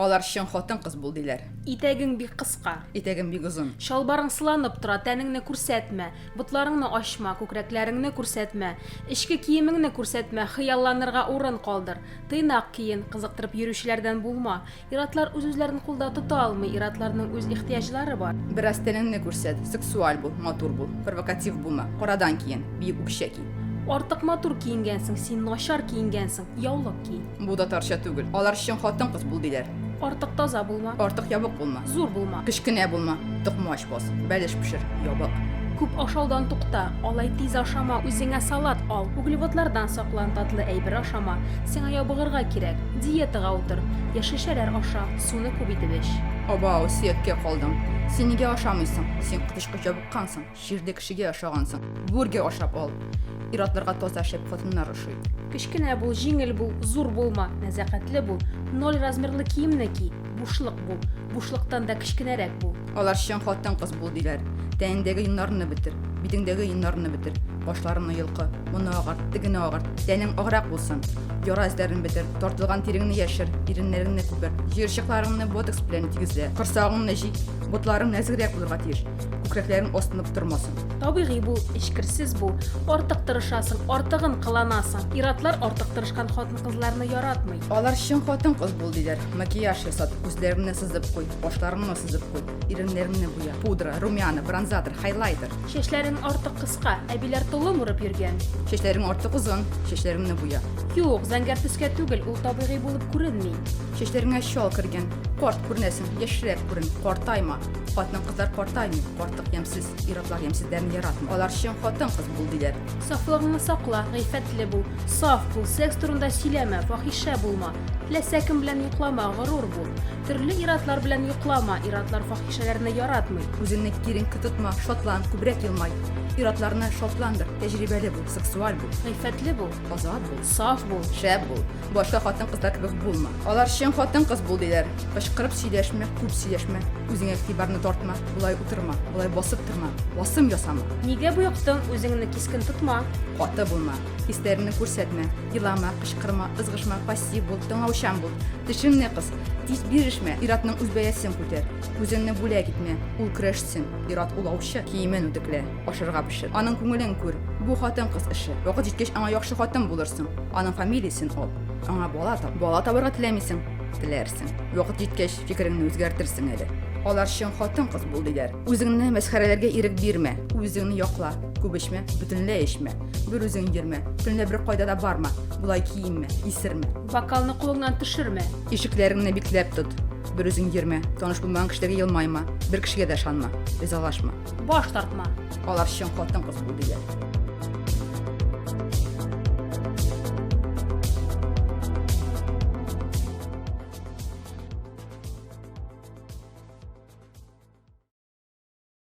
Алар шын хатын-кыз бул диләр. Итәгең бик кыска. Итәгем бик озын. Шалбарың сыланып тора, тәнеңне күрсәтмә. Ботларыңны ачма, күкрәкләреңне күрсәтмә. Эчке киемеңне күрсәтмә, хыялланырга урын калдыр. Тыйнак киен, кызыктырып йөрүчеләрдән булма. Иратлар үз-үзләрен кулда тота алмый, иратларның үз ихтияҗлары бар. Бераз тәнеңне күрсәт, сексуаль бул, матур бул, провокатив булма. Карадан киен, биек үкчә ки. Артык матур киенгәнсең, син начар киенгәнсең, яулык ки. Бу да тарча түгел. Алар шын хатын-кыз бул диләр. Артык таза булма, Артык ябык булма. зур булма. Кечкенә булма, токмач бас, бәлеш пешер, ябык. Күп ашаудан тукта, алай тиз ашама, үзеңә салат ал. Углеводлардан саклан, татлы әйбер ашама. Сиңа ябыгырга кирәк, диетага утыр. Яшелчәләр аша, суны күп итеп эч. Аба, сөяккә калдым. Син нигә ашамыйсың? Син кытышкы ябыккансың, ширдә кешегә ашагансың. Бүргә ашап ал. Иратларга таза шәп хатыннар ошый. Кечкенә бул, җиңел бул, зур булма, нәзакәтле бул. 0 размерлы киемне ки, бушлык бул. Бушлыктан да кечкенәрәк бул. Алар шын хатын-кыз бул диләр. Тәнендәге йоннарны бетер, битеңдәге йоннарны бетер. Башларыңны йылкы, моны агарт, тегене агарт. Тәнең аграк булсын. Яра эзләрен бетер, тартылган тиреңне яшер, иреннәреңне күпер. Җыерчыкларыңны ботокс белән тигезлә. Кырсагыңны җый, ботларың нәзегрәк булырга тиеш. Күкрәкләрең астынып тормасын. Табигый бул, эчкерсез бул. Артык тырышасың, артыгын кыланасың. Иратлар артык тырышкан хатын-кызларны яратмый. Алар шын хатын-кыз бул диләр. Макияж ясат, күзләреңне сызып куй, башларыңны сызып куй, иреннәреңне буя. Пудра, румяна, бронзатор, хайлайтер. Чәчләрең артык кыска, әбиләр тулы урып йөргән. Чәчләрең артык озын, чәчләреңне буя. Юк, зәңгәр төскә түгел, ул табигый булып күренми. Чәчләреңә шал кергән. Карт күрнәсең, яшьрәк күрен, картайма. Хатын-кызлар картаймый, картык ямсыз, иратлар ямсызларны яратмый. Алар шын хатын-кыз бул диләр. Сафлыгыңны сакла, гыйффәтле бул. Саф бул, секс турында сөйләмә, фахишә булма. Теләсә кем белән йоклама, горур бул. Төрле иратлар белән йоклама, иратлар фахишәләрне яратмый. Үзеңне кирең тотма, шатлан, күбрәк елмай. Иратларны шатландыр, тәҗрибәле бул, сексуаль бул, Гыйффәтле бул, азат бул, саф бул. шәп бул. Башка хатын-кызлар кебек булма. Алар шын хатын-кыз бул диләр. Кычкырып сөйләшмә, күп сөйләшмә. Үзеңә игътибарны тартма, булай утырма, булай басып торма. Басым ясама. Нигә бу яктан үзеңне кискен тотма? Каты булма, хисләреңне күрсәтмә, елама, кычкырма, ызгышма, пассив бул, тыңлаучан бул. Тешеңне кыс, тиз бирешмә, иратның үз бәясен күтәр. Үзеңне бүләк итмә, ул көрәшсен, ират улаучы, киемен үтеклә, ашырга пешер. Аның күңелен күр, бу хатын-кыз эше. Вакыт җиткәч аңа яхшы хатын булырсың. Аның фамилиясен ал. Аңа бала тап. Бала табарга теләмисең, теләрсең. Вакыт җиткәч фикереңне үзгәртерсең әле. Алар шын хатын-кыз бул диләр. Үзеңне мәсхәрәләргә ирек бирмә, үзеңне якла. Күп эчмә, бөтенләй эчмә. Бер үзең йөрмә, бөтенләй бер кайда да барма. Булай киенмә, исермә. Бокалны кулыңнан төшермә. Ишекләреңне бикләп тот. Бер үзең йөрмә, таныш булмаган кешеләргә елмайма, бер кешегә дә ышанма, ризалашма. Баш тартма. Алар шын хатын-кыз бул диләр.